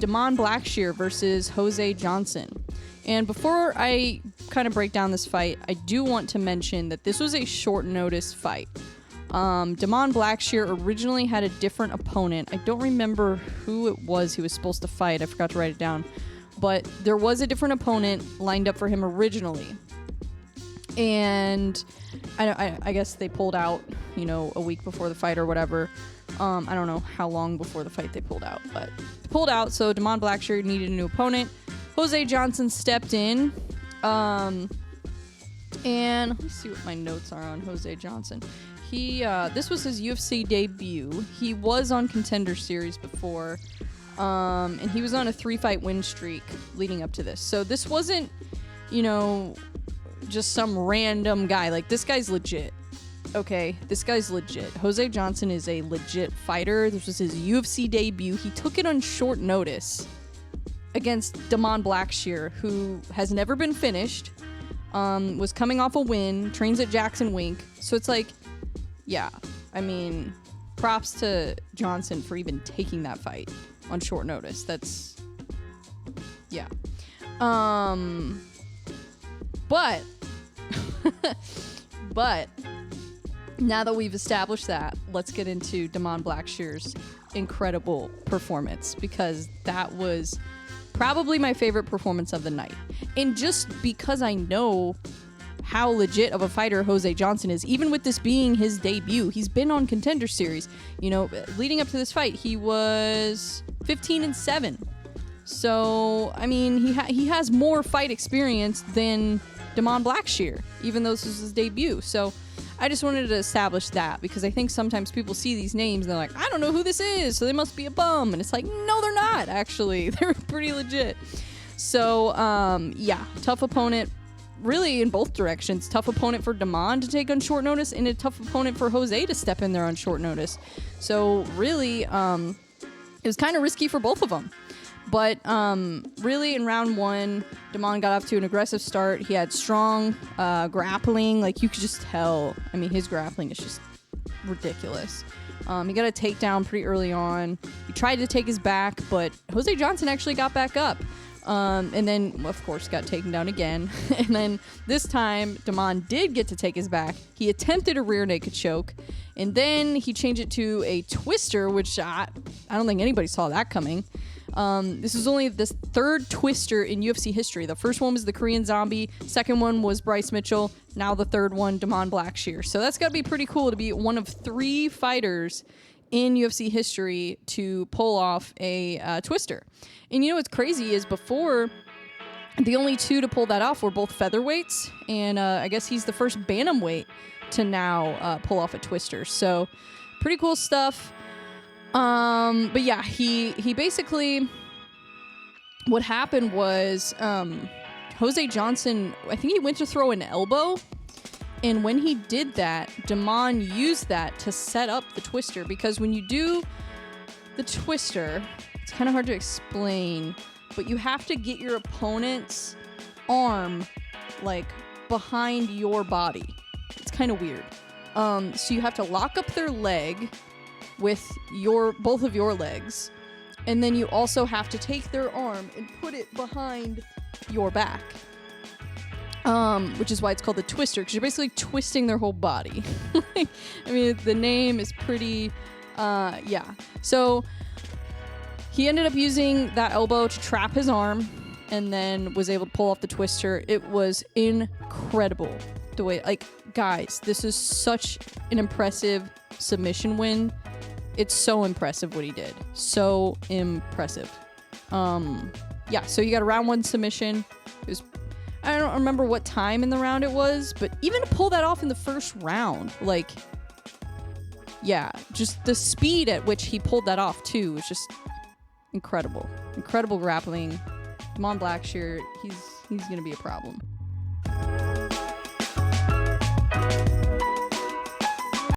Da'Mon Blackshear versus Jose Johnson. And before I kind of break down this fight, I do want to mention that this was a short notice fight. Da'Mon Blackshear originally had a different opponent. I don't remember who it was he was supposed to fight. I forgot to write it down. But there was a different opponent lined up for him originally. And I guess they pulled out, you know, a week before the fight or whatever. I don't know how long before the fight they pulled out, but they pulled out. So Da'Mon Blackshear needed a new opponent. Jose Johnson stepped in. And let me see what my notes are on Jose Johnson. This was his UFC debut. He was on Contender Series before. And he was on a 3-fight win streak leading up to this. So this wasn't, you know, just some random guy. Like, this guy's legit. Okay, this guy's legit. Jose Johnson is a legit fighter. This was his UFC debut. He took it on short notice against Da'Mon Blackshear, who has never been finished, was coming off a win, trains at Jackson Wink. So it's like, yeah, I mean, props to Johnson for even taking that fight on short notice. That's, yeah. But now that we've established that, let's get into Da'Mon Blackshear's incredible performance, because that was probably my favorite performance of the night. And just because I know how legit of a fighter Jose Johnson is, even with this being his debut, he's been on Contender Series. You know, leading up to this fight, he was 15-7. So, I mean, he has more fight experience than Da'Mon Blackshear, even though this is his debut. So I just wanted to establish that, because I think sometimes people see these names and they're like, I don't know who this is, so they must be a bum. And it's like, no, they're not, actually. They're pretty legit. So, yeah, tough opponent, really in both directions. Tough opponent for Da'Mon to take on short notice, and a tough opponent for Jose to step in there on short notice. So, really, it was kind of risky for both of them. But really, in round one, Da'Mon got off to an aggressive start. He had strong grappling. Like, you could just tell. I mean, his grappling is just ridiculous. He got a takedown pretty early on. He tried to take his back, but Jose Johnson actually got back up. And then, of course, got taken down again. And then this time, Da'Mon did get to take his back. He attempted a rear naked choke. And then he changed it to a twister, which I don't think anybody saw that coming. This is only the third twister in UFC history. The first one was the Korean Zombie. Second one was Bryce Mitchell. Now the third one, Da'Mon Blackshear. So that's got to be pretty cool to be one of 3 fighters in UFC history to pull off a twister. And you know what's crazy is before, the only 2 to pull that off were both featherweights. And I guess he's the first bantamweight to now pull off a twister. So pretty cool stuff. But yeah, he basically, what happened was, Jose Johnson, I think he went to throw an elbow, and when he did that, Da'Mon used that to set up the twister, because when you do the twister, it's kind of hard to explain, but you have to get your opponent's arm, like, behind your body. It's kind of weird. So you have to lock up their leg with both of your legs, and then you also have to take their arm and put it behind your back, which is why it's called the twister, because you're basically twisting their whole body. I mean, the name is pretty, yeah. So he ended up using that elbow to trap his arm, and then was able to pull off the twister. It was incredible the way, like, guys, this is such an impressive submission win. It's so impressive what he did. So impressive. Yeah, so you got a round 1 submission. It was, I don't remember what time in the round it was, but even to pull that off in the first round, like, yeah, just the speed at which he pulled that off too was just incredible. Incredible grappling. Da'Mon Blackshear, he's gonna be a problem.